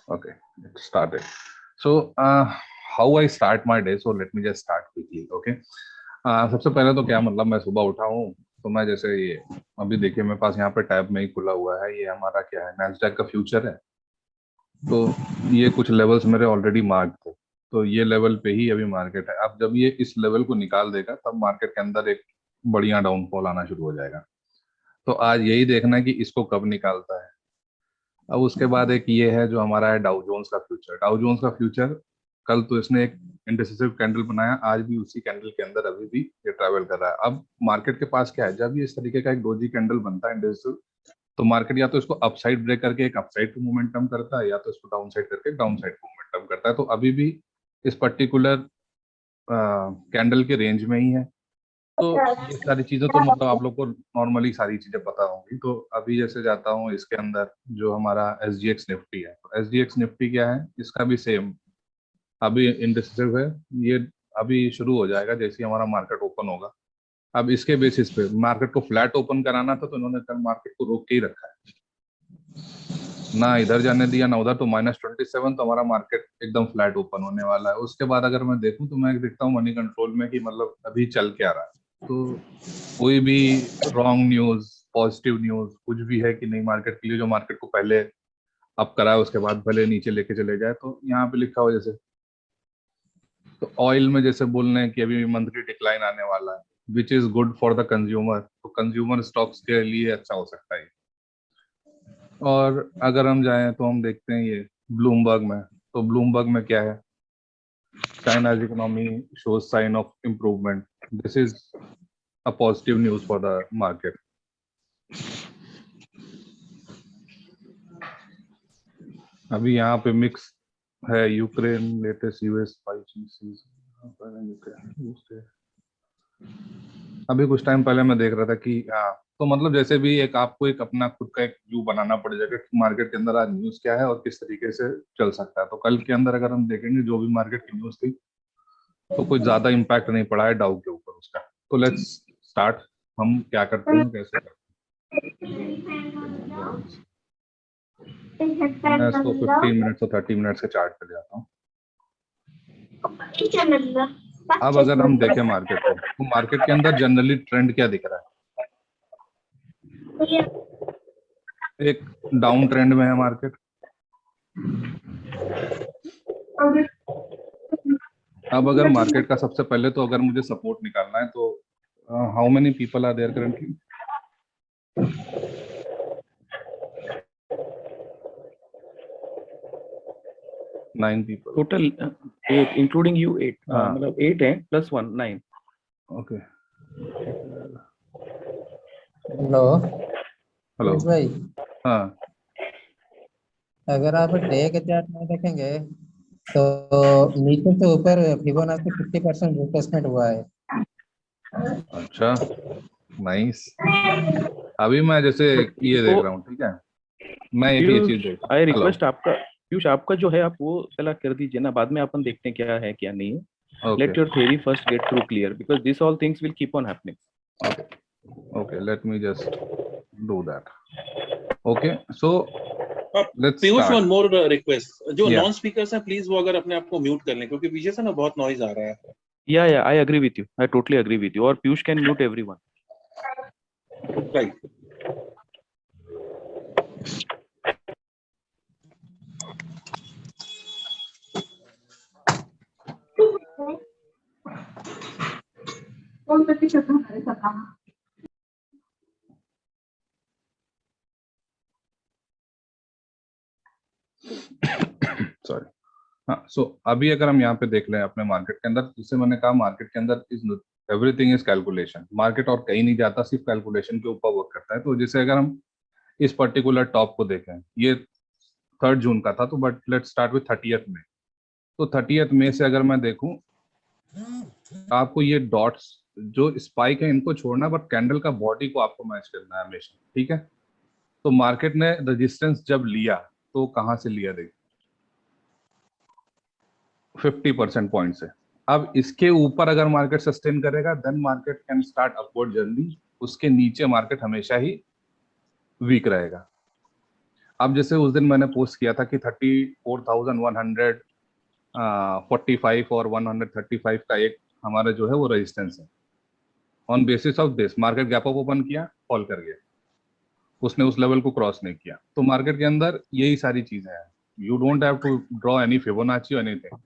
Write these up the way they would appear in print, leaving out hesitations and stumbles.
Okay, it started. So, how I start my day? So let me just start quickly. Okay. सबसे पहले तो क्या मतलब मैं सुबह उठा हूँ तो मैं जैसे ये अभी देखिए मेरे पास यहाँ पे टैब में ही खुला हुआ है, ये हमारा क्या है, नैस्डैक का फ्यूचर है। तो ये कुछ लेवल्स मेरे ऑलरेडी मार्क थे, तो ये लेवल पे ही अभी मार्केट है। अब जब ये इस लेवल को निकाल देगा तब मार्केट के अंदर एक बढ़िया डाउनफॉल आना शुरू हो जाएगा। तो आज यही देखना है कि इसको कब निकालता है। अब उसके बाद एक ये है जो हमारा है डाउ जोन्स का फ्यूचर। डाउ जोन्स का फ्यूचर कल तो इसने एक इंडिसिसिव कैंडल बनाया, आज भी उसी कैंडल के अंदर अभी भी ये ट्रैवल कर रहा है। अब मार्केट के पास क्या है, जब ये इस तरीके का एक डोजी कैंडल बनता है इंडिसिसिव, तो मार्केट या तो इसको अपसाइड ब्रेक करके एक अपसाइड को मोमेंटम करता है या तो इसको डाउन साइड करके डाउन साइड को मोमेंटम करता है। तो अभी भी इस पर्टिकुलर कैंडल के रेंज में ही है। तो ये सारी चीजें तो मतलब आप लोग को नॉर्मली सारी चीजें पता होंगी। तो अभी जैसे जाता हूँ इसके अंदर जो हमारा SGX निफ्टी है, तो SGX निफ्टी क्या है, इसका भी सेम अभी इंडिसिसिव है। ये अभी शुरू हो जाएगा जैसे ही हमारा मार्केट ओपन होगा। अब इसके बेसिस पे मार्केट को फ्लैट ओपन कराना था, तो इन्होंने कल मार्केट को रोक के ही रखा है, ना इधर जाने दिया ना उधर। तो -27, तो हमारा मार्केट एकदम फ्लैट ओपन होने वाला है। उसके बाद अगर मैं देखूं तो मैं देखता हूँ मनी कंट्रोल में कि मतलब अभी चल क्या रहा है। तो कोई भी रॉन्ग न्यूज, पॉजिटिव न्यूज कुछ भी है कि नहीं मार्केट के लिए, जो मार्केट को पहले अप कराए उसके बाद भले नीचे लेके चले जाए। तो यहाँ पे लिखा हो जैसे, तो ऑयल में जैसे बोल रहे हैं कि अभी मंथली डिक्लाइन आने वाला है, which is good for the consumer. तो कंज्यूमर स्टॉक्स के लिए अच्छा हो सकता है। और अगर हम जाएं तो हम देखते हैं ये ब्लूमबर्ग में, तो ब्लूमबर्ग में क्या है, चाइना's economy shows sign of improvement. This is a positive news for the market. अभी यहाँ पे मिक्स है, यूक्रेन लेटेस्ट US 5G। अभी कुछ टाइम पहले मैं देख रहा था कि हाँ, तो मतलब जैसे भी एक आपको एक अपना खुद का एक व्यू बनाना पड़ जाएगा कि मार्केट के अंदर आज न्यूज क्या है और किस तरीके से चल सकता है। तो कल के अंदर अगर हम देखेंगे जो भी मार्केट की न्यूज थी, तो कुछ ज्यादा इम्पैक्ट नहीं पड़ा है डाउ के ऊपर उसका। तो लेट्स स्टार्ट, हम क्या करते हैं कैसे करते हैं। मैं इसको 15 मिनट्स और 30 मिनट्स के चार्ट पे जाता हूँ। अब अगर हम देखें मार्केट को, तो मार्केट के अंदर जनरली ट्रेंड क्या दिख रहा है, एक डाउन ट्रेंड में है मार्केट। अब अगर मार्केट का सबसे पहले तो अगर मुझे सपोर्ट निकालना है, तो how many people are there currently? 9 people total 8 including you 8 मतलब 8 है plus 1 9 ओके। हेलो हेलो भाई, हाँ, अगर आप डे के चार्ट में देखेंगे तो नीचे से ऊपर फिबोनाची 50% रिट्रेसमेंट हुआ है। अच्छा, नाइस। अभी मैं जैसे ये देख रहा हूँ, ठीक है, मैं एक ये चीज देख रहा हूँ। आई हेलो, रिक्वेस्ट आपका पीयूष, आपका जो है आप वो पहला कर दीजिए ना, बाद में अपन देखते हैं क्या है क्या नहीं है। Okay let your theory first get through clear because this all things will keep on happening. Okay, let me just do that. Okay, so let's Piyush, start. One more request, जो Yeah. नॉन स्पीकर्स हैं please वो अगर अपने आप को mute कर लें, क्योंकि पीछे से ना बहुत नॉइज आ रहा है। या I agree with you, I totally agree with you. और Piyush can mute everyone. Right. Sorry. हाँ, सो अभी अगर हम यहाँ पे देख लें अपने मार्केट के अंदर, जिससे मैंने कहा मार्केट के अंदर is everything is calculation. Market और कहीं नहीं जाता, सिर्फ कैलकुलेशन के ऊपर वर्क करता है। तो जैसे अगर हम इस पर्टिकुलर टॉप को देखें, ये 3 जून का था, तो but let's start with 30th मई। तो 30th मई से अगर मैं देखूं, आपको ये डॉट्स जो स्पाइक है इनको छोड़ना, बट कैंडल का बॉडी को आपको मैच करना है हमेशा, ठीक है। तो मार्केट ने रेजिस्टेंस जब लिया तो कहाँ से लिया, देखिए 50% पॉइंट से। अब इसके ऊपर अगर मार्केट सस्टेन करेगा then market can start upward journey, उसके नीचे मार्केट हमेशा ही वीक रहेगा। अब जैसे उस दिन मैंने पोस्ट किया था कि 34,145 और 135 का एक हमारा जो है वो रेजिस्टेंस है। On basis of this market gap up open किया, फॉल कर गया, उसने उस लेवल को क्रॉस नहीं किया। तो मार्केट के अंदर यही सारी चीजें हैं, you don't have to draw any Fibonacci और एनीथिंग।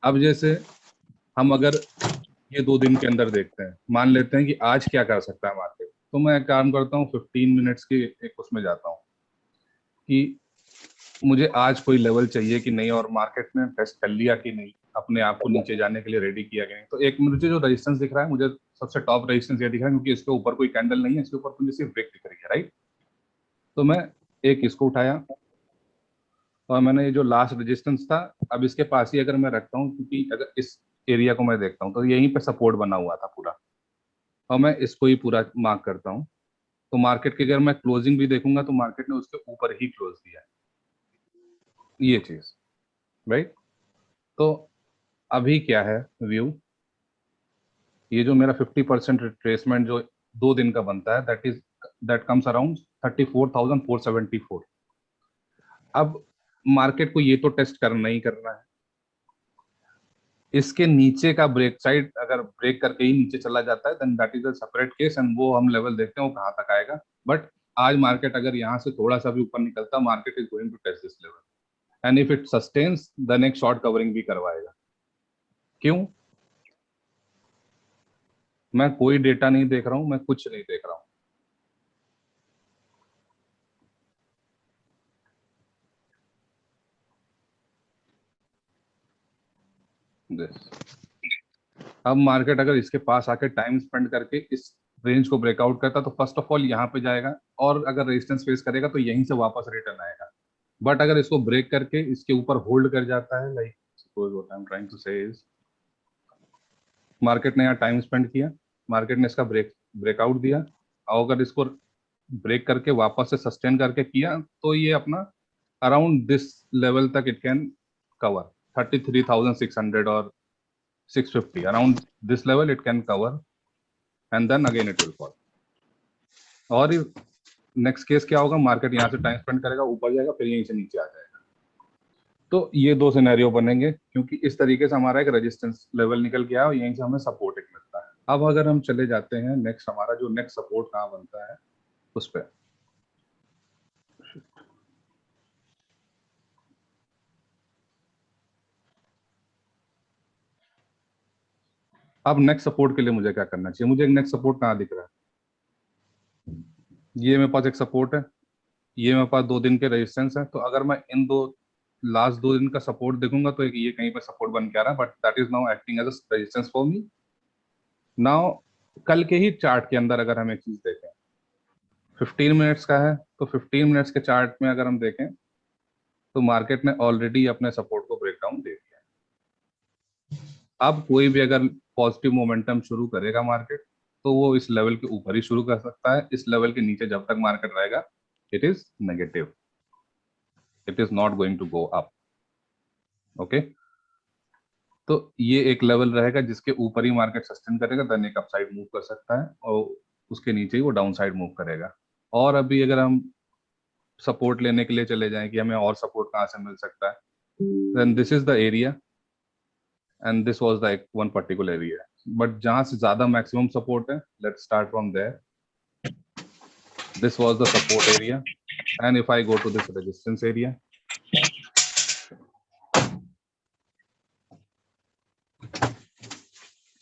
अब जैसे हम अगर ये 2 दिन के अंदर देखते हैं, मान लेते हैं कि आज क्या कर सकता है मार्केट, तो मैं एक काम करता हूँ 15 मिनट्स की एक उसमें जाता हूँ कि मुझे आज कोई लेवल चाहिए कि नहीं, और मार्केट ने टेस्ट कर लिया कि नहीं, अपने आप को नीचे जाने के लिए रेडी किया कि नहीं। तो एक मुझे जो रेजिस्टेंस दिख रहा है, मुझे सबसे टॉप रेजिस्टेंस ये दिख रहा है क्योंकि इसके ऊपर कोई कैंडल नहीं है, इसके ऊपर मुझे सिर्फ ब्रेक दिख रही है, राइट। तो मैं एक इसको उठाया और मैंने ये जो लास्ट रेजिस्टेंस था, अब इसके पास ही अगर मैं रखता हूँ, क्योंकि अगर इस एरिया को मैं देखता हूँ तो यहीं पे सपोर्ट बना हुआ था पूरा, और मैं इसको ही पूरा मार्क करता हूँ। तो मार्केट की अगर मैं क्लोजिंग भी देखूंगा तो मार्केट ने उसके ऊपर ही क्लोज दिया है, ये चीज, राइट। तो अभी क्या है व्यू, ये जो मेरा 50% रिट्रेसमेंट जो 2 दिन का बनता है, दैट कम्स अराउंड 34,474। अब मार्केट को ये तो टेस्ट करना ही करना है, इसके नीचे का ब्रेक साइड अगर ब्रेक करके ही नीचे चला जाता है then that is a separate case, and वो हम लेवल देखते हैं वो कहाँ तक आएगा। बट आज मार्केट अगर यहाँ से थोड़ा सा भी ऊपर निकलता, market is going to test this level, and if it sustains then एक शॉर्ट कवरिंग भी करवाएगा। क्यों? मैं कोई डेटा नहीं देख रहा हूं, मैं कुछ नहीं देख रहा हूं, अब मार्केट अगर इसके पास आके टाइम स्पेंड करके इस रेंज को ब्रेकआउट करता तो फर्स्ट ऑफ ऑल यहाँ पे जाएगा, और अगर रेजिस्टेंस फेस करेगा तो यहीं से वापस रिटर्न आएगा। बट अगर इसको ब्रेक करके इसके ऊपर होल्ड कर जाता है, like suppose what I am trying to say is, market ने यहाँ टाइम स्पेंड किया, मार्केट ने इसका ब्रेकआउट दिया, और अगर इसको ब्रेक करके वापस से सस्टेन करके किया तो ये अपना अराउंड दिस लेवल तक इट कैन कवर 33,600 और 650, around this level it can cover, and then again it will fall। और नेक्स्ट केस क्या होगा, मार्केट यहाँ से टाइम स्पेंड करेगा, ऊपर जाएगा, फिर यहीं से नीचे आ जाएगा। तो ये 2 सिनेरियो बनेंगे, क्योंकि इस तरीके से हमारा एक रेजिस्टेंस लेवल निकल गया और यहीं से हमें सपोर्ट एक मिलता है। अब अगर हम चले जाते हैं नेक्स्ट, हमारा जो नेक्स्ट सपोर्ट कहाँ बनता है उस पर, अब नेक्स्ट सपोर्ट के लिए मुझे क्या करना चाहिए, मुझे एक नेक्स्ट सपोर्ट कहाँ दिख रहा है, ये मेरे पास एक सपोर्ट है, ये मेरे पास 2 दिन के रेजिस्टेंस है। तो अगर मैं इन लास्ट 2 दिन का सपोर्ट देखूंगा तो एक ये कहीं पर सपोर्ट बन के आ रहा है, but that is now acting as a resistance for me. Now कल के ही चार्ट के अंदर अगर हम एक चीज देखें, 15 मिनट्स का है, तो 15 मिनट्स के चार्ट में अगर हम देखें तो मार्केट ने ऑलरेडी अपने सपोर्ट को ब्रेक डाउन दे दिया है। अब कोई भी अगर पॉजिटिव मोमेंटम शुरू करेगा मार्केट तो वो इस लेवल के ऊपर ही शुरू कर सकता है, इस लेवल के नीचे जब तक मार्केट रहेगा it is negative, it is not going to go up, okay. तो ये एक लेवल रहेगा जिसके ऊपर ही मार्केट सस्टेन करेगा, देन एक अपसाइड मूव कर सकता है, और उसके नीचे ही वो डाउन साइड मूव करेगा। और अभी अगर हम सपोर्ट लेने के लिए चले जाएं कि हमें और सपोर्ट कहाँ से मिल सकता है, then this is the area and this was the one particular area, but जहां से ज्यादा मैक्सिमम सपोर्ट है, let's start from there, this was the support area, and if I go to this resistance area,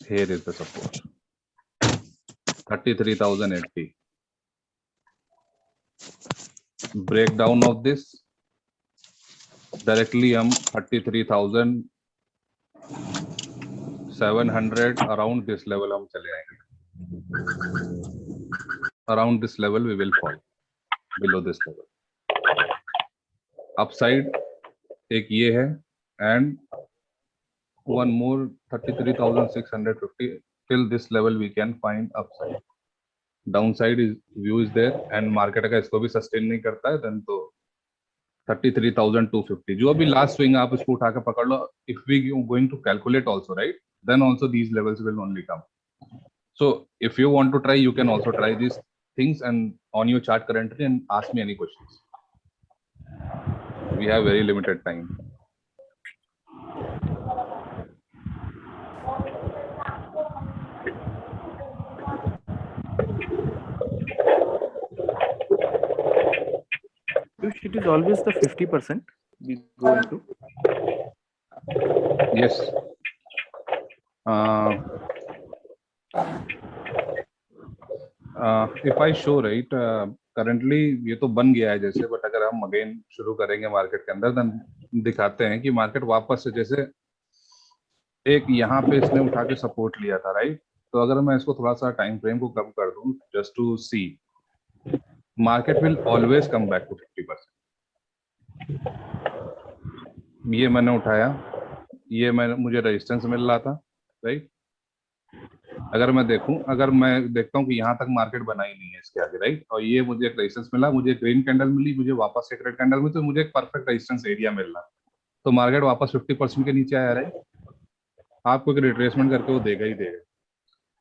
here is the support 33,080, breakdown of this directly हम 33,700 around this level हम चले आएंगे, around this level we will fall below this level, upside एक ये है, and one more 33,650, till this level we can find upside, downside is view is there, and market अगर इसको भी sustain नहीं करता है then तो 33,250 जो अभी लास्ट स्विंग आप इसको उठा के पकड़ लो. If we going to calculate also, right, then also these levels will only come. So if you want to try, you can also try these things and on your chart currently and ask me any questions. We have very limited time. It is always the 50% we go into. Yes. If I show, right, currently ये तो बन गया है जैसे, but अगर हम again शुरू करेंगे मार्केट के अंदर, देन दिखाते हैं कि मार्केट वापस से जैसे एक यहाँ पे इसने उठा के सपोर्ट लिया था, राइट. तो अगर मैं इसको थोड़ा सा टाइम फ्रेम को कम कर दूं just to see, market will always come back to 50%. ये मैंने उठाया, ये मुझे रेजिस्टेंस मिल रहा था, राइट. अगर मैं देखता हूँ कि यहाँ तक मार्केट बना ही नहीं है इसके आगे, राइट, और ये मुझे एक रेजिस्टेंस मिला, मुझे एक ग्रीन कैंडल मिली, मुझे वापस एक रेड कैंडल मिली, तो मुझे एक परफेक्ट रेजिस्टेंस एरिया मिल रहा. तो मार्केट वापस 50% के नीचे आया, राइट. आपको एक रिट्रेसमेंट करके वो देगा ही देगा.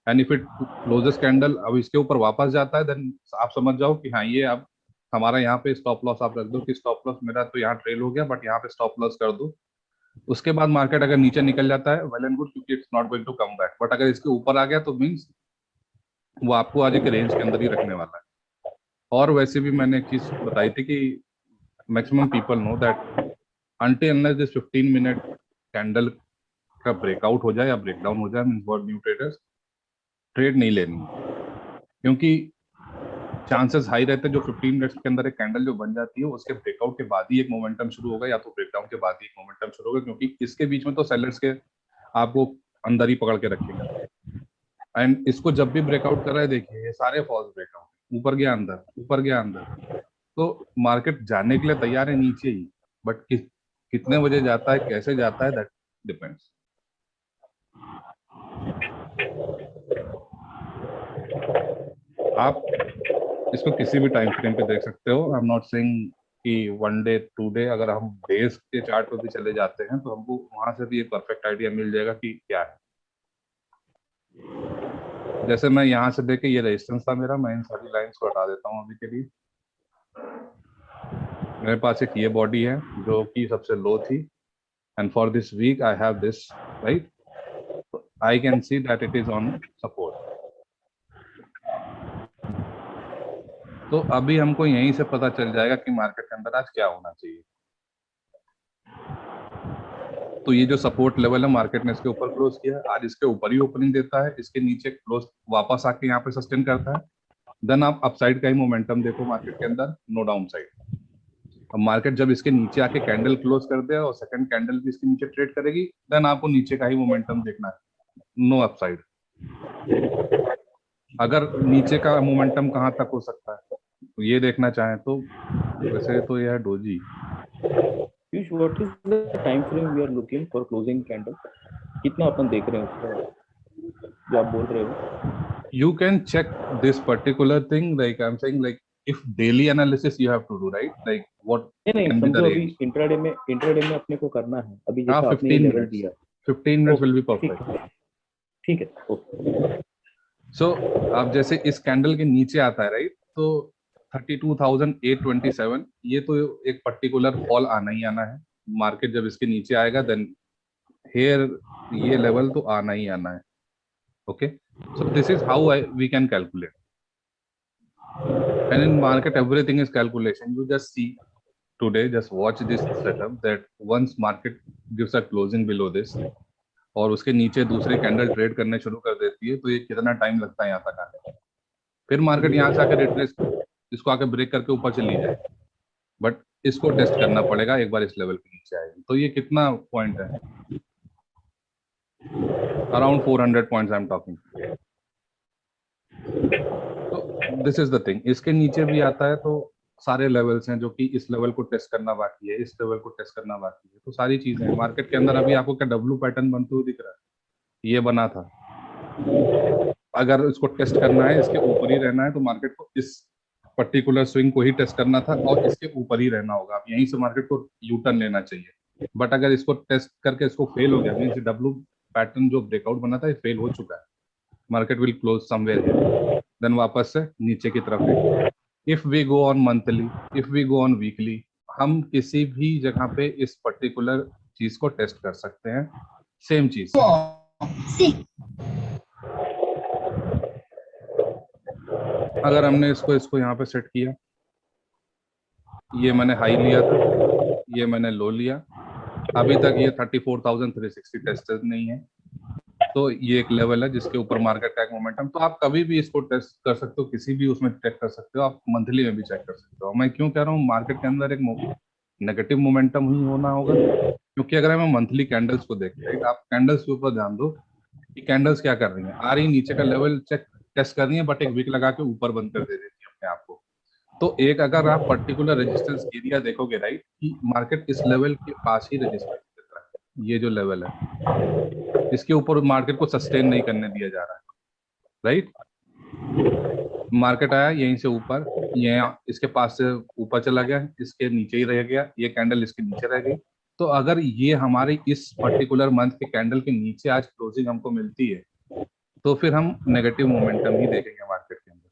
And if it closes candle अब इसके ऊपर वापस जाता है, देन आप समझ जाओ कि हाँ ये अब हमारा यहाँ पे स्टॉप लॉस आप रख दो कि स्टॉप लॉस मेरा तो यहाँ ट्रेल हो गया, बट यहाँ पे स्टॉप लॉस कर दो. उसके बाद मार्केट अगर नीचे निकल जाता है, वेल एंड गुड, क्योंकि it's not going to come back. But अगर इसके ऊपर आ गया तो मीन्स वो आपको आज एक रेंज के अंदर ही रखने वाला है. और वैसे भी मैंने एक चीज बताई थी कि maximum people know that until unless this 15 minute candle का ब्रेकआउट हो जाए या ब्रेकडाउन हो जाए, means for new traders trade नहीं लेनी, क्योंकि चांसेस हाई रहते हैं जो 15 मिनट्स के अंदर एक कैंडल जो बन जाती है उसके ब्रेकआउट के बाद ही एक मोमेंटम शुरू होगा, या तो ब्रेकडाउन के बाद ही एक मोमेंटम शुरू होगा, क्योंकि इसके बीच में तो सेलर्स के आपको अंदर ही पकड़ के रखेंगे. एंड इसको जब भी ब्रेकआउट कर रहा है, देखिए ये सारे फॉल्स ब्रेकआउट, ऊपर गया अंदर, ऊपर गया अंदर. तो मार्केट जाने के लिए तैयार है नीचे ही, बट कितने बजे जाता है, कैसे जाता है, दैट डिपेंड्स. आप इसको किसी भी टाइम फ्रेम पे देख सकते हो. आई एम नॉट सेइंग कि 1 डे 2 डे, अगर हम डेज के चार्ट पे भी चले जाते हैं तो हमको वहां से भी एक परफेक्ट आइडिया मिल जाएगा कि क्या है. जैसे मैं यहाँ से देखे ये रेजिस्टेंस था मेरा, मैं इन सारी लाइंस को हटा देता हूँ अभी के लिए. मेरे पास एक ये बॉडी है जो कि सबसे लो थी, and for this week I have this, right. I can see that it is on support. तो अभी हमको यहीं से पता चल जाएगा कि मार्केट के अंदर आज क्या होना चाहिए. तो ये जो सपोर्ट लेवल है, मार्केट ने इसके ऊपर क्लोज किया, आज इसके ऊपर ही ओपनिंग देता है, इसके नीचे क्लोज वापस आके यहाँ पे सस्टेन करता है, देन आप अपसाइड का ही मोमेंटम देखो मार्केट के अंदर, नो डाउन साइड. अब मार्केट जब इसके नीचे आके कैंडल क्लोज कर दे और सेकंड कैंडल भी इसके नीचे ट्रेड करेगी, देन आपको नीचे का ही मोमेंटम देखना है, नो अपसाइड. अगर नीचे का मोमेंटम कहाँ तक हो सकता है तो ये देखना चाहें तो वैसे तो यह doji. What is the time frame we are looking for closing candle? कितना अपन देख रहे हैं उसका जो आप बोल रहे हो? You can check this particular thing, like I'm saying, like if daily analysis you have to do, right? Like what नहीं can be the समझो अभी range? इंट्राडे में अपने को करना है अभी, हाँ, जैसा आपने 15 लेवल minutes. दिया. 15 minutes will be perfect. ठीक है. ओके. So आप जैसे इस कैंडल के नीचे आता है, राइट, तो 32,827, ये तो एक पर्टिकुलर फॉल आना ही आना है. मार्केट जब इसके नीचे आएगा, देन हेयर ये लेवल तो आना ही आना है. Okay, so this is how we can calculate. And in market everything is calculation. You just see today, just watch this setup, that once market gives a closing below this और उसके नीचे दूसरे candle trade करने शुरू कर देती है, तो ये कितना टाइम लगता है यहाँ तक आने. फिर मार्केट यहाँ से आकर रिट्रेस, इसको आके ब्रेक करके ऊपर चली जाए, बट इसको टेस्ट करना पड़ेगा एक बार इस लेवल के नीचे आएगी. तो ये कितना पॉइंट है, around 400 points I am talking. तो दिस इज द थिंग. इसके नीचे भी आता है तो सारे लेवल्स हैं जो कि इस लेवल को टेस्ट करना बाकी है, इस लेवल को टेस्ट करना बाकी है. तो सारी चीजें हैं मार्केट के अंदर. अभी आपको क्या डब्ल्यू पैटर्न बनते हुए दिख रहा है, ये बना था. अगर इसको टेस्ट करना है, इसके ऊपर ही रहना है, तो मार्केट को इस पर्टिकुलर स्विंग को ही टेस्ट करना था और इसके ऊपर ही रहना होगा। अब यहीं से मार्केट को यू टर्न लेना चाहिए, बट अगर इसको टेस्ट करके इसको फेल हो गया, मींस डब्ल्यू पैटर्न जो ब्रेकआउट बना था ये फेल हो चुका है, market will close somewhere here, then वापस से नीचे की तरफ है। If we go on monthly, if we go on weekly, हम किसी भी जगह पे इस पर्टिकुलर चीज को टेस्ट कर सकते हैं, सेम चीज। अगर हमने इसको यहाँ पे सेट किया, ये मैंने हाई लिया था, ये मैंने लो लिया, अभी तक ये 34,360 टेस्टेड नहीं है, तो ये एक लेवल है जिसके ऊपर मार्केट का एक मोमेंटम। तो आप कभी भी इसको टेस्ट कर सकते हो, किसी भी उसमें चेक कर सकते हो, आप मंथली में भी चेक कर सकते हो। मैं क्यों कह रहा हूँ मार्केट के अंदर एक नेगेटिव मोमेंटम ही होना होगा, क्योंकि अगर हमें मंथली कैंडल्स को देखते हैं, आप कैंडल्स के ऊपर ध्यान दो कि कैंडल्स क्या कर रही हैं, आ रही नीचे का लेवल चेक टेस्ट कर रही है, बट एक विक लगा के ऊपर बंद कर दे रही है अपने आप को। तो एक अगर आप पर्टिकुलर रेजिस्टेंस एरिया देखोगे, राइट, कि मार्केट इस लेवल के पास ही रेजिस्टेंस देता है, ये जो लेवल है इसके ऊपर मार्केट को सस्टेन नहीं करने दिया जा रहा है, राइट। मार्केट आया यहीं से ऊपर, ये इसके पास से ऊपर चला गया, इसके नीचे ही रह गया, ये कैंडल इसके नीचे रह गई। तो अगर ये हमारी इस पर्टिकुलर मंथ के कैंडल के नीचे आज क्लोजिंग हमको मिलती है, तो फिर हम नेगेटिव मोमेंटम ही देखेंगे मार्केट के अंदर,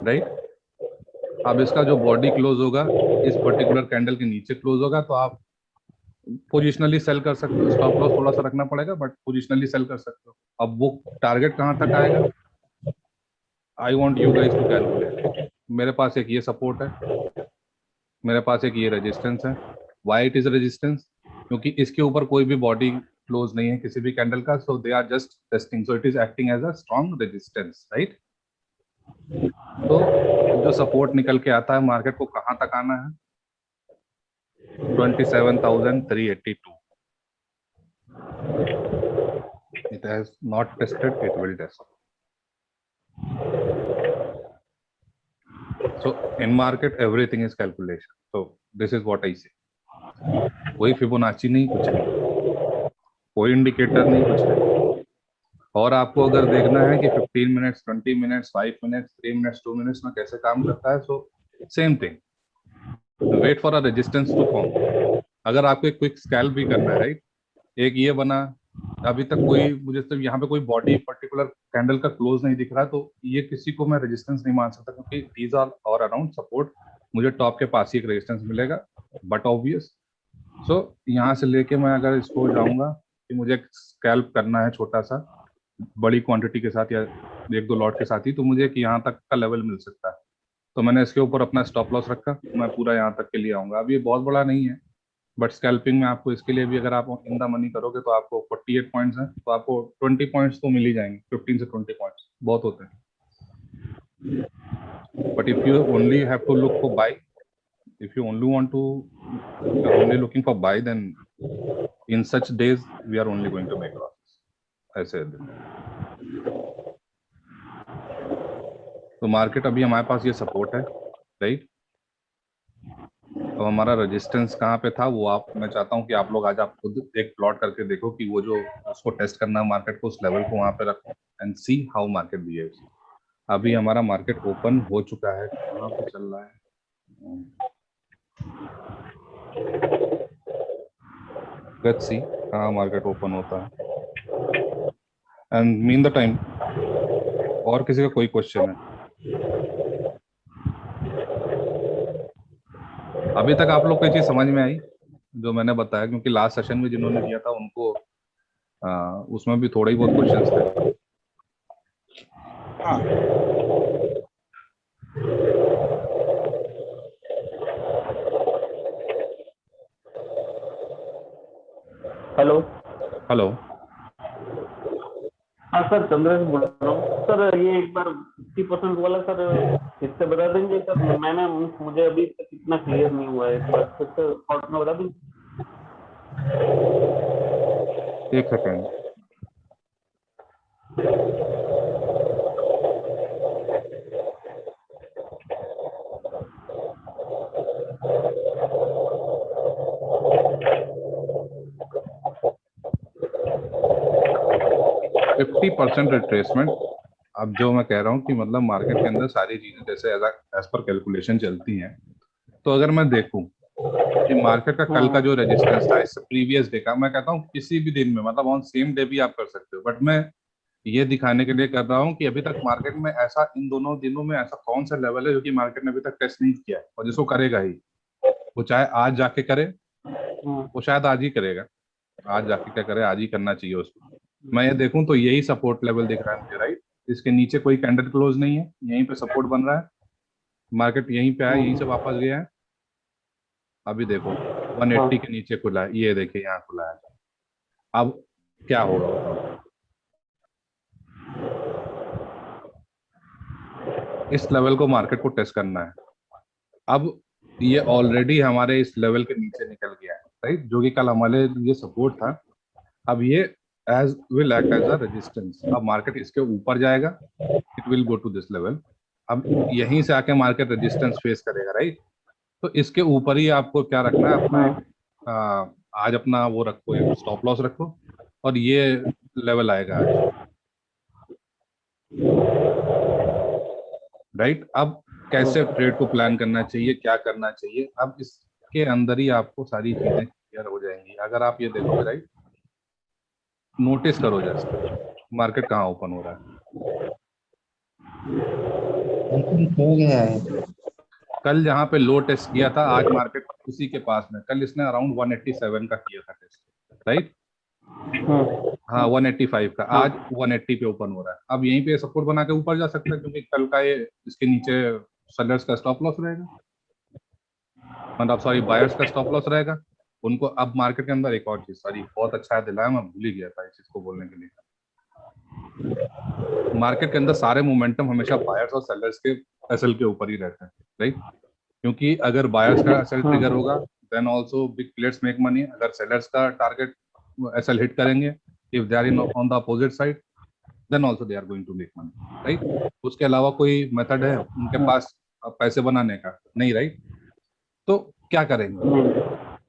राइट। अब इसका जो बॉडी क्लोज होगा इस पर्टिकुलर कैंडल के नीचे क्लोज होगा, तो आप पोजिशनली सेल कर सकते हो, स्टॉप लॉस थोड़ा सा रखना पड़ेगा, बट पोजिशनली सेल कर सकते हो। अब वो टारगेट कहाँ तक आएगा, I want you guys to calculate. मेरे पास एक ये सपोर्ट है, मेरे पास एक ये रेजिस्टेंस है। वाई इट इज रेजिस्टेंस, क्योंकि इसके ऊपर कोई भी बॉडी क्लोज नहीं है किसी भी कैंडल का, so they are just testing, so it is acting as a strong resistance, right. तो जो सपोर्ट निकल के आता है, मार्केट को कहाँ तक आना है, 27,382। It has not tested, it will test. So in market everything is calculation. So this is what I say. कोई फिबोनाची नहीं, कुछ नहीं, कोई इंडिकेटर नहीं, कुछ नहीं। और आपको अगर देखना है कि 15 minutes, 20 minutes, 5 minutes, 3 minutes, 2 minutes में कैसे काम करता है, so same thing, wait for a resistance to form. अगर आपको एक क्विक स्कैल्प भी करना है, राइट, एक ये बना, अभी तक कोई मुझे तो यहाँ पे कोई बॉडी पर्टिकुलर कैंडल का क्लोज नहीं दिख रहा, तो ये किसी को मैं रेजिस्टेंस नहीं मान सकता, क्योंकि दीज आर और अराउंड सपोर्ट, मुझे टॉप के पास ही एक रेजिस्टेंस मिलेगा, बट ऑब्वियस। सो यहाँ से लेके मैं अगर इसको जाऊंगा कि मुझे एक स्कैल्प करना है छोटा सा, बड़ी क्वांटिटी के साथ या 1-2 लॉट के साथ ही, तो मुझे कि यहाँ तक का लेवल मिल सकता है, तो मैंने इसके ऊपर अपना स्टॉप लॉस रखा, मैं पूरा यहाँ तक के लिए आऊंगा। अब ये बहुत बड़ा नहीं है, बट स्कैल्पिंग में आपको इसके लिए भी अगर आप इन द मनी करोगे तो आपको 48 पॉइंट्स हैं, तो आपको 20 पॉइंट्स तो मिल ही जाएंगे, 15 से 20 पॉइंट्स बहुत होते हैं। But if you only have to look for buy, if you only want to only looking for buy, then in such days we are only going to make losses, ऐसे। तो market अभी हमारे पास ये support है, right. तो हमारा resistance कहाँ पे था वो मैं चाहता हूँ कि आप लोग आज आप खुद एक प्लॉट करके देखो कि वो जो उसको टेस्ट करना है मार्केट को, उस लेवल को वहाँ पे रखो and see how market behaves. अभी हमारा मार्केट ओपन हो चुका है, कहाँ पे चल रहा है, लेट्स सी कहाँ मार्केट ओपन होता है एंड मीन द टाइम। और किसी का कोई क्वेश्चन है? अभी तक आप लोग को ये चीज समझ में आई जो मैंने बताया? क्योंकि लास्ट सेशन में जिन्होंने दिया था उनको उसमें भी थोड़े ही बहुत क्वेश्चंस थे। हाँ, हेलो हेलो, हाँ सर, चंद्रेश बोल रहा हूँ सर। ये एक बार 50% वाला सर इससे बता देंगे सर, मुझे अभी तक इतना क्लियर नहीं हुआ है, एक बार फिर से शॉर्ट में बता देंगे। एक सेकेंड, %50 रिट्रेसमेंट अब जो मैं कह रहा हूँ कि मतलब मार्केट के अंदर सारी चीजें जैसे एज पर कैलकुलेशन चलती हैं, तो अगर मैं देखूं कि मार्केट का कल का जो रेजिस्टेंस था इससे प्रीवियस डे का, मैं कहता हूँ किसी भी दिन में मतलब ऑन सेम डे भी आप कर सकते हो, बट मैं ये दिखाने के लिए कर रहा हूँ कि अभी तक मार्केट में ऐसा इन दोनों दिनों में ऐसा कौन सा लेवल है जो कि मार्केट ने अभी तक टेस्ट नहीं किया है और जिसको करेगा ही, वो चाहे आज जाके करे, वो शायद आज ही करेगा, आज जाके क्या करे, आज ही करना चाहिए उसको। मैं ये देखूं तो यही सपोर्ट लेवल दिख रहा है मुझे, राइट। इसके नीचे कोई कैंडल क्लोज नहीं है, यहीं पे सपोर्ट बन रहा है, मार्केट यहीं पे आया, यहीं से वापस गया है। अभी देखो 180 के नीचे खुला है, ये देखिए यहाँ खुला है। अब क्या होगा बताओ, इस लेवल को मार्केट को टेस्ट करना है। अब ये ऑलरेडी हमारे इस लेवल के नीचे निकल गया है, राइट, जो कि कल हमारे ये सपोर्ट था। अब ये as will act as a resistance. अब मार्केट इसके ऊपर जाएगा, it will go to this level. अब यहीं से आके मार्केट रेजिस्टेंस फेस करेगा, राइट। तो इसके ऊपर ही आपको क्या रखना है, अपना एक आज अपना वो रखो, एक स्टॉप लॉस रखो, और ये लेवल आएगा आज, राइट। अब कैसे ट्रेड को प्लान करना चाहिए, क्या करना चाहिए, अब इसके अंदर ही आपको सारी चीजें क्लियर हो जाएंगी। अगर आप ये देखोगे, राइट, नोटिस करो जस्ट मार्केट कहाँ ओपन हो रहा है। हो गया है। कल जहाँ पे लो टेस्ट किया था, आज मार्केट उसी के पास में, कल इसने अराउंड 187 का किया था टेस्ट, राइट। हाँ 185 का, आज 180 पे ओपन हो रहा है। अब यहीं पे सपोर्ट बना के ऊपर जा सकता है, क्योंकि कल का ये इसके नीचे सेलर्स का स्टॉप लॉस रहेगा, मतलब सॉरी बायर्स का स्टॉप लॉस रहेगा उनको। अब मार्केट के अंदर एक और चीज, सॉरी बहुत अच्छा दिलाया, मैं भूल ही गया था इस चीज को बोलने के लिए। मार्केट के अंदर सारे मोमेंटम हमेशा बायर्स और सेलर्स के एसएल के ऊपर ही रहते हैं, राइट। क्योंकि अगर बायर्स का एसएल ट्रिगर होगा then also big players make money. अगर सेलर्स का टारगेट एसएल हिट करेंगे, if they are in on the opposite side, then also they are going to make money, right. उसके अलावा कोई मेथड है उनके पास पैसे बनाने का? नहीं, राइट। तो क्या करेंगे,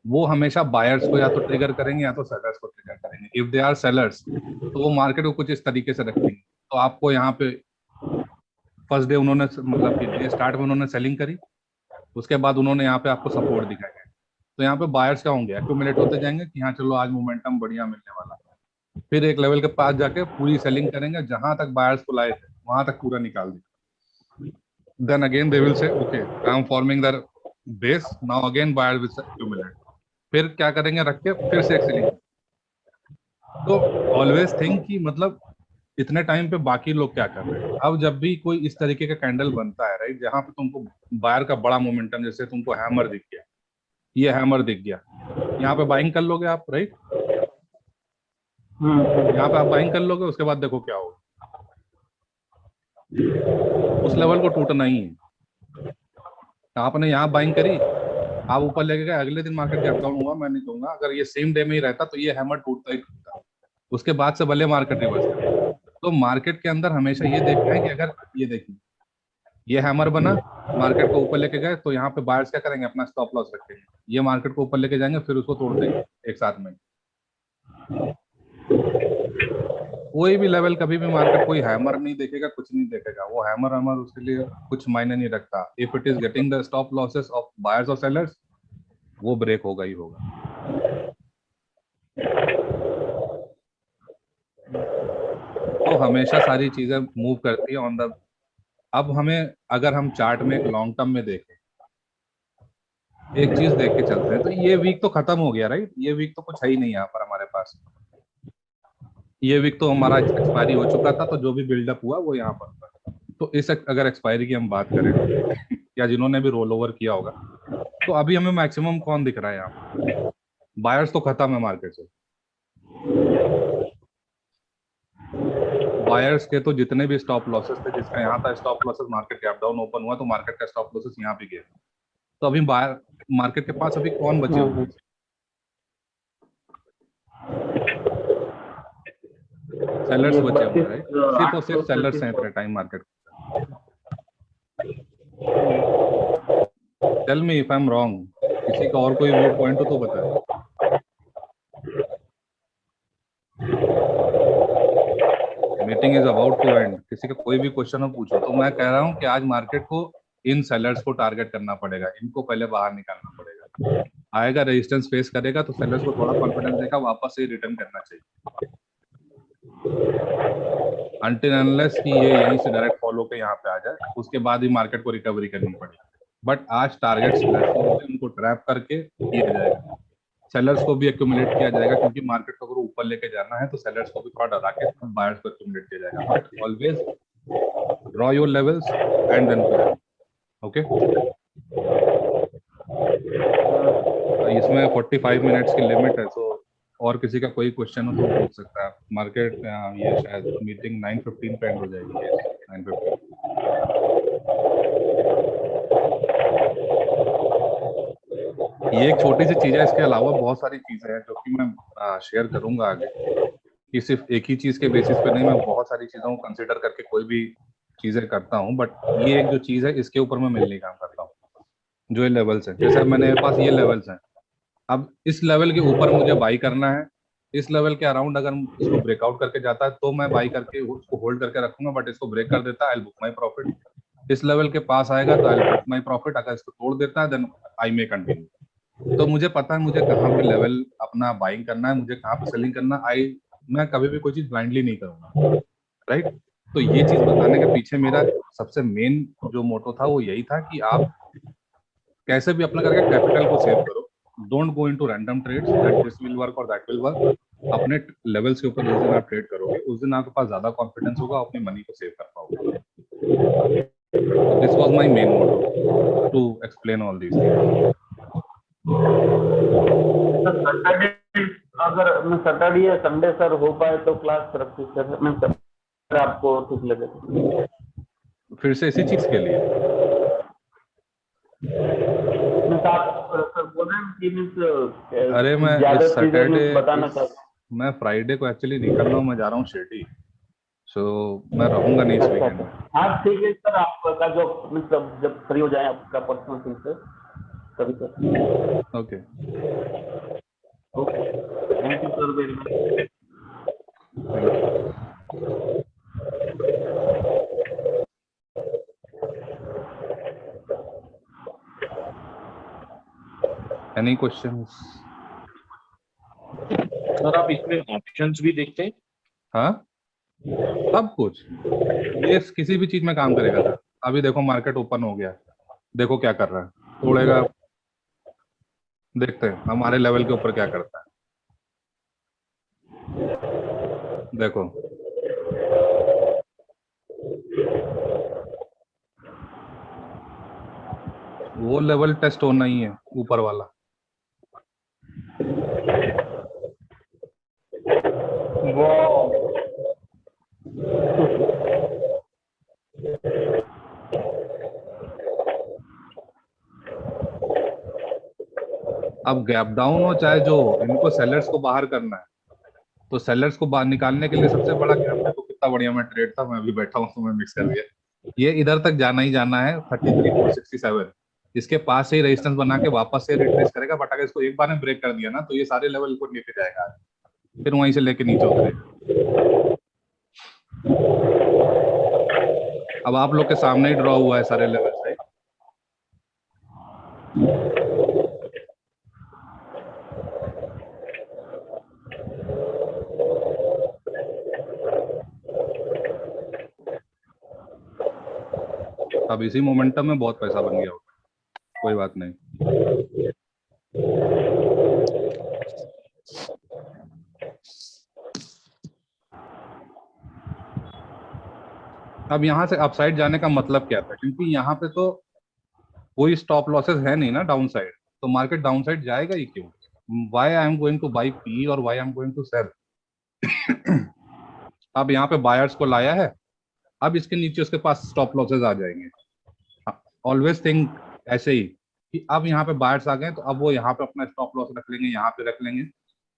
वो हमेशा बायर्स को या तो ट्रिगर करेंगे या तो सेलर्स को ट्रिगर करेंगे। इफ दे आर सेलर्स तो वो मार्केट को कुछ इस तरीके से रखेंगे, तो आपको यहाँ पे फर्स्ट डे उन्होंने मतलब कि डे स्टार्ट में उन्होंने सेलिंग करी, उसके बाद उन्होंने यहाँ पे आपको सपोर्ट दिखाया, तो यहाँ पे बायर्स क्या होंगे, एक्यूमुलेट होते जाएंगे कि हाँ चलो आज मोमेंटम बढ़िया मिलने वाला है। फिर एक लेवल के पास जाके पूरी सेलिंग करेंगे, जहां तक बायर्स को लाए थे वहां तक पूरा निकाल देंगे। Then again they will say okay I am forming the base, now again buyers will accumulate. फिर क्या करेंगे, रख के फिर से एक सेलिंग। तो ऑलवेज थिंक कि मतलब इतने टाइम पे बाकी लोग क्या कर रहे हैं। अब जब भी कोई इस तरीके का कैंडल बनता है, राइट, जहां पे तुमको बायर का बड़ा मोमेंटम, जैसे तुमको हैमर दिख गया, ये हैमर दिख गया, यहाँ पे बाइंग कर लोगे आप, राइट। यहाँ पे आप बाइंग कर लोगे, उसके बाद देखो क्या होगा, उस लेवल को टूटना ही है। आपने यहाँ बाइंग करी, आप ऊपर लेके गए, अगले दिन मार्केट गैप डाउन हुआ, मैं नहीं कहूंगा अगर ये सेम डे में ही रहता तो ये हैमर टूटता ही टूटता, उसके बाद से भले मार्केट रिवर्स करे। तो मार्केट के अंदर हमेशा ये देखना है कि अगर ये देखिए ये हैमर बना, मार्केट को ऊपर लेके गए, तो यहाँ पे बायर्स क्या करेंगे, अपना स्टॉप लॉस रखेंगे, ये मार्केट को ऊपर लेके जाएंगे, फिर उसको तोड़ देंगे एक साथ में। कोई भी लेवल कभी भी मार्केट कोई हैमर नहीं देखेगा, कुछ नहीं देखेगा, वो हैमर उसके लिए कुछ मायने नहीं रखता। If it is getting the stop losses of buyers और सेलर्स, वो ब्रेक होगा ही होगा। तो हमेशा सारी चीजें मूव करती है ऑन द। अब हमें अगर हम चार्ट में एक लॉन्ग टर्म में देखें, एक चीज देख के चलते हैं, तो ये वीक तो खत्म हो गया, राइट। ये वीक तो कुछ है ही नहीं यहाँ पर हमारे पास, ये वीक तो हमारा एक्सपायरी हो चुका था, तो जो भी बिल्डअप हुआ वो यहाँ पर था। तो इस अगर एक्सपायरी की हम बात करें या जिन्होंने भी रोल ओवर किया होगा, तो अभी हमें मैक्सिमम कौन दिख रहा है यहाँ पर, बायर्स तो खत्म है मार्केट से। बायर्स के तो जितने भी स्टॉप लॉसेस थे, जिसका यहाँ था stop losses, market gap down open हुआ तो मार्केट का स्टॉप लॉसेस यहाँ पे गया, तो अभी बायर मार्केट के पास अभी कौन बचे हुए हैं, सेलर्स बचे हुए हैं, सिर्फ और सिर्फ सेलर्स हैं इतने time market. Tell me if I am wrong, किसी का और कोई व्यू पॉइंट हो तो बताए। Meeting meeting is about to end, किसी का कोई भी क्वेश्चन हो पूछो। तो मैं कह रहा हूँ कि आज मार्केट को इन सेलर्स को टारगेट करना पड़ेगा, इनको पहले बाहर निकालना पड़ेगा। आएगा रेजिस्टेंस फेस करेगा तो सेलर्स को थोड़ा कॉन्फिडेंस देगा, वापस से रिटर्न करना चाहिए, अनटिल अनलेस कि ये यहीं से डायरेक्ट फॉलो के यहाँ पे आ जाए, उसके बाद ही मार्केट को रिकवरी करनी पड़ेगी। बट आज टारगेट सेलर्स को होंगे, उनको ट्रैप करके किया जाएगा, सेलर्स को भी एक्यूमुलेट किया जाएगा, क्योंकि मार्केट को अगर ऊपर लेके जाना है तो सेलर्स को भी थोड़ा डरा के तब बायर्स को एक्यूमुलेट किया जाएगा। But always draw your levels and then plan. Okay, इसमें 45 मिनट्स की लिमिट है, तो और किसी का कोई क्वेश्चन हो तो पूछ सकता है। मार्केट ये शायद मीटिंग 9:15 पे एंड हो जाएगी, 9:15। ये एक छोटी सी चीज है, इसके अलावा बहुत सारी चीजें हैं जो कि मैं शेयर करूंगा आगे, कि सिर्फ एक ही चीज के बेसिस पे नहीं, मैं बहुत सारी चीजों को कंसिडर करके कोई भी चीजें करता हूँ। बट ये एक जो चीज है इसके ऊपर मैं मेनली काम करता हूँ, जो ये लेवल्स है। जैसे मेरे पास ये लेवल्स हैं, अब इस लेवल के ऊपर मुझे बाई करना है, इस लेवल के अराउंड अगर इसको ब्रेकआउट करके जाता है तो मैं बाई करके उसको होल्ड करके रखूंगा, बट इसको ब्रेक कर देता है आई बुक माई प्रॉफिट। इस लेवल के पास आएगा तो आई बुक माई प्रॉफिट, अगर इसको तोड़ देता है देन आई मे कंटिन्यू। तो मुझे पता है मुझे कहाँ पे लेवल अपना बाइंग करना है, मुझे कहाँ पे सेलिंग करना। मैं कभी भी कोई चीज ब्लाइंडली नहीं करूंगा, राइट। तो ये चीज बताने के पीछे मेरा सबसे मेन जो मोटो था वो यही था कि आप कैसे भी अपना करके कैपिटल को सेव करो, don't go into random trades that this will work और दैट विल वर्क। अपने लेवल्स के ऊपर जिस दिन आप ट्रेड करोगे उस दिन आपके पास ज्यादा कॉन्फिडेंस होगा, अपनी मनी को सेव कर पाओगे। This was my main motto to explain all these things. Saturday अगर मैं सैटरडे या संडे सर हो पाए तो क्लास रखती सर, मैं सर आपको ठीक लगे तो। फिर से इसी चीज के लिए आप सर बोल रहे हैं कि मीन्स अरे मैं ज्यादा इस चीजें सैटरडे बताना चाहता हूँ। मैं फ्राइडे को एक्चुअली निकल रहा हूँ, मैं जा रहा हूँ शिरडी, सो मैं रहूंगा नहीं इस वीकेंड में। हाँ ठीक है सर, आपका जो मतलब जब फ्री हो जाए आपका पर्सनल थिंग से तभी sir. Okay, okay, thank you sir very much. Any questions? Sir आप इसमें ऑप्शंस भी देखते हैं? हाँ, सब कुछ, ये किसी भी चीज में काम करेगा सर। अभी देखो मार्केट ओपन हो गया, देखो क्या कर रहा है, तोड़ेगा, देखते हैं हमारे लेवल के ऊपर क्या करता है। देखो वो लेवल टेस्ट होना ही है, ऊपर वाला। अब गैप डाउन हो चाहे जो, इनको सेलर्स को बाहर करना है, तो सेलर्स को बाहर निकालने के लिए सबसे बड़ा गैप, देखो कितना बढ़िया मैं ट्रेड था, मैं अभी बैठा हूँ तो मैं मिक्स कर दिया। ये इधर तक जाना ही जाना है 33,467, इसके पास से ही रेजिस्टेंस बना के वापस से रिट्रेस करेगा। बट अगर इसको एक बार में ब्रेक कर दिया ना तो ये सारे लेवल को लेके जाएगा, फिर वहीं से लेके नीचे उतरेगा। अब आप लोग के सामने ही ड्रॉ हुआ है सारे लेवल, राइट। अब इसी मोमेंटम में बहुत पैसा बन गया होगा, कोई बात नहीं। अब यहाँ से अपसाइड जाने का मतलब क्या था, क्योंकि यहाँ पे तो कोई स्टॉप लॉसेस है नहीं ना डाउन साइड, तो मार्केट डाउन साइड जाएगा ही क्यों? Why I am going to buy P और why I am going to sell. अब यहाँ पे बायर्स को लाया है, अब इसके नीचे उसके पास स्टॉप लॉसेस आ जाएंगे। ऑलवेज थिंक ऐसे ही कि अब यहाँ पे बायर्स आ गए तो अब वो यहाँ पे अपना स्टॉप लॉस रख लेंगे, यहाँ पे रख लेंगे,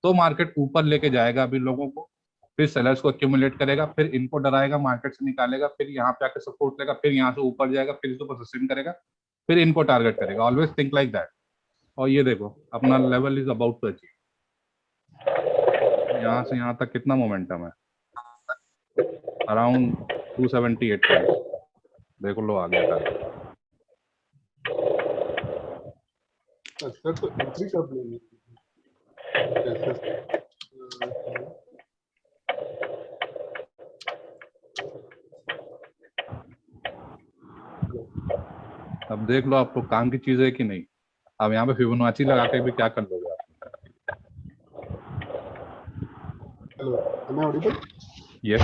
तो मार्केट ऊपर लेके जाएगा अभी लोगों को, फिर सेलर्स को एक्यूमुलेट करेगा, फिर इनको डराएगा, मार्केट से निकालेगा, फिर यहाँ पे आके सपोर्ट लेगा, फिर यहाँ से ऊपर जाएगा, फिर इसको सस्टेन करेगा, फिर इनको टारगेट करेगा। Always think like that. और ये देखो अपना level is about to achieve, यहाँ से यहाँ तक कितना मोमेंटम है, अराउंड 278 पॉइंट, देख लो आ गया था। सर तो एंट्री कब लेनी है? अब देख लो आपको काम की चीज है कि नहीं। अब यहाँ पे फिबोनाची लगा के भी क्या कर लोगे आप? Hello, am I audible? Yes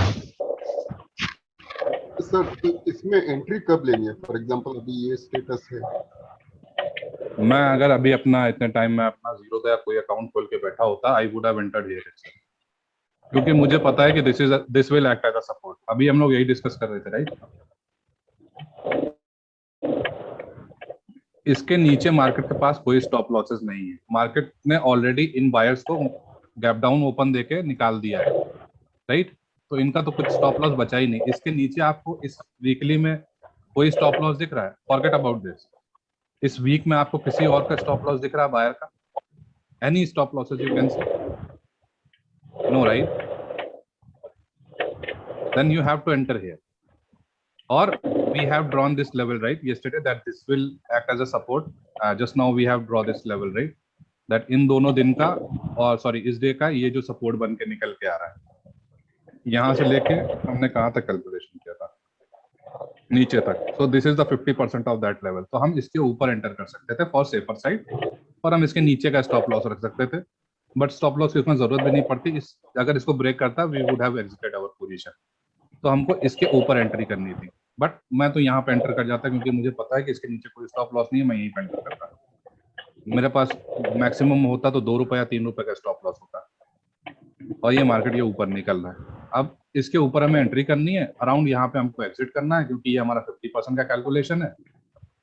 sir तो इसमें एंट्री कब लेनी है? फॉर एग्जांपल अभी ये स्टेटस है, मैं अगर अभी अपना इतने टाइम में अपना जीरो का कोई अकाउंट खोल के बैठा होता, I would have entered here, क्योंकि मुझे पता है कि this will act as a support. अभी हम लोग यही डिस्कस कर रहे थे, राइट? इसके नीचे मार्केट के पास कोई स्टॉप लॉसेस नहीं है। मार्केट ने ऑलरेडी इन बायर्स को गैप डाउन ओपन देके निकाल दिया है, राइट? तो इनका तो कुछ स्टॉप लॉस बचा ही नहीं। इसके नीचे आपको इस वीकली में कोई स्टॉप लॉस दिख रहा है? Forget about this. इस वीक में आपको किसी और का स्टॉप लॉस दिख रहा है बायर का? Any stop losses you can see? No, right? Then you have to enter here, or we have drawn this level right yesterday that this will act as a support. Just now we have drawn this level, right? That इन दोनों दिन का और sorry इस day का ये जो support बन के निकल के आ रहा है, यहाँ से लेके हमने कहाँ तक कैलकुलेशन किया था? नीचे तक। So this is the 50% of that level. तो हम इसके ऊपर एंटर कर सकते थे फॉर सेफर साइड, और हम इसके नीचे का स्टॉप लॉस रख सकते थे, बट स्टॉप लॉस की उसमें जरूरत भी नहीं पड़ती। अगर इसको ब्रेक करता we would have exited our position. तो हमको इसके ऊपर एंट्री करनी थी, बट मैं तो यहाँ पे एंटर कर जाता क्योंकि मुझे पता है कि इसके नीचे कोई स्टॉप लॉस नहीं है। मैं यहीं पे एंटर करता। मेरे पास मैक्सिमम होता तो 2 रुपए या 3 रुपए का स्टॉप लॉस होता, और ये मार्केट ये ऊपर निकल रहा है। अब इसके ऊपर हमें एंट्री करनी है, अराउंड यहाँ पे हमको एग्जिट करना है, क्योंकि ये हमारा 50% का कैलकुलेशन है।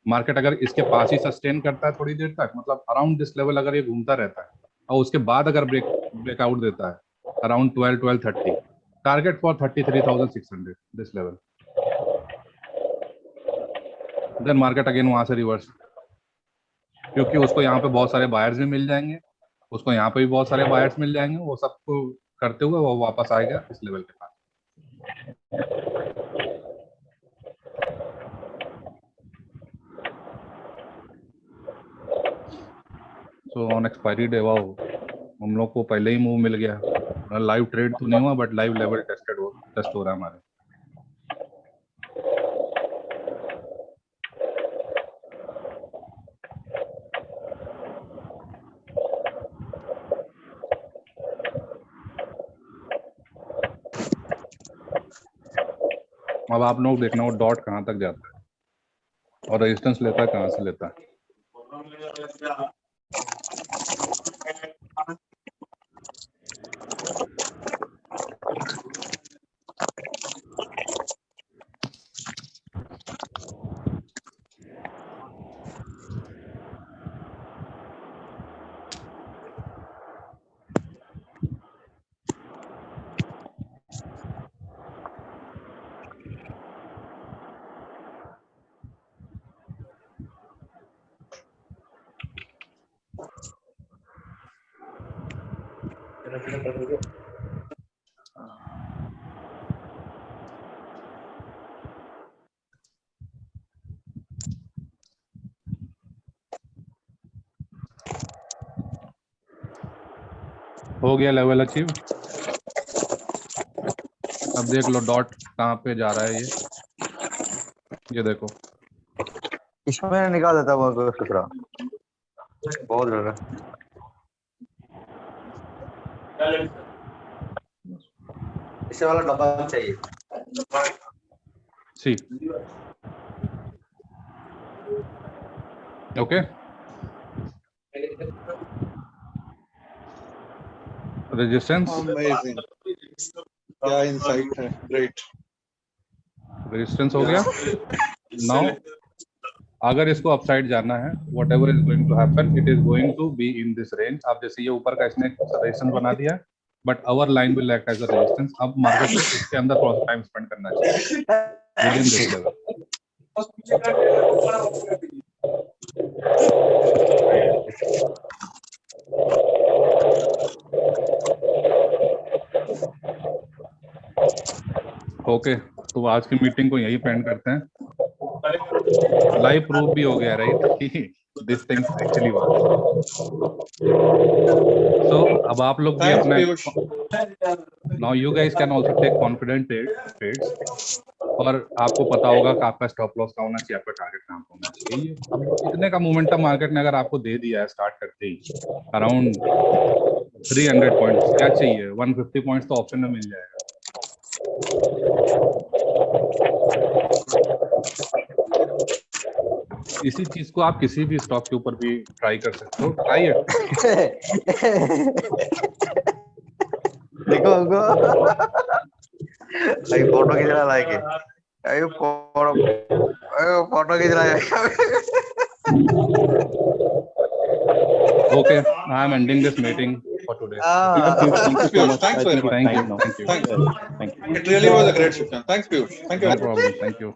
मार्केट अगर इसके पास ही सस्टेन करता है थोड़ी देर तक, मतलब अराउंड दिस लेवल अगर ये घूमता रहता है और उसके बाद अगर ब्रेकआउट देता है around 12-12:30, target for 33,600 this level, then market again वहां से रिवर्स, क्योंकि उसको यहाँ पे बहुत सारे बायर्स भी मिल जाएंगे, उसको यहाँ पे भी बहुत सारे बायर्स मिल जाएंगे। वो सबको करते हुए वो वापस आएगा इस लेवल के पास। So on expiry day wow, हम लोग को पहले ही मूव मिल गया। लाइव ट्रेड तो नहीं हुआ, बट लाइव लेवल टेस्ट हो रहा है हमारे। अब आप लोग देखना वो डॉट कहाँ तक जाता है और रेजिस्टेंस लेता है कहाँ से लेता है। हो गया लेवल अचीव। अब देख लो डॉट कहाँ पे जा रहा है। ये देखो, इसमें निकाल देता वो शुक्रा बहुत ज्यादा। इसे वाला डब्बा चाहिए। सी ओके, रेजिस्टेंस अमेजिंग, क्या इनसाइट है, ग्रेट। रेजिस्टेंस हो गया। नाउ अगर इसको अपसाइड जाना है, whatever is going to happen, it is going to be in this range. अब जैसे ये ऊपर का इसने रेजिस्टेंस बना दिया, but our line will act as a resistance. अब मार्केट को इसके अंदर थोड़ा सा टाइम स्पेंड करना चाहिए within this level. Okay, तो आज की मीटिंग को यही पेंड करते हैं। लाइव प्रूफ भी हो गया राइट कि this things actually work. So अब आप लोग भी Thanks, अपने Piyush. Now you guys can also take confident trades, और आपको पता होगा कि आपका स्टॉप लॉस का होना चाहिए, आपका टारगेट कहाँ पे होना चाहिए। अब इतने का मोमेंटम मार्केट ने अगर आपको दे दिया है स्टार्ट करते ही अराउंड 300 पॉइंट्स, क्या चाहिए, 150 पॉइंट्स तो ऑप्शन में मिल जाएगा। इसी चीज को आप किसी भी स्टॉक के ऊपर भी ट्राई कर सकते हो, ट्राई इट। देखो उनको अभी फोटो खींच रहा लाइक है, अभी फोटो खींच रहा है। Okay, I am ending this meeting for today. Thanks, Piyush. Thanks very much. Thank you. Thank you. Thanks. It really was a great session. Thanks, Piyush. Thank you. No problem. Thank you.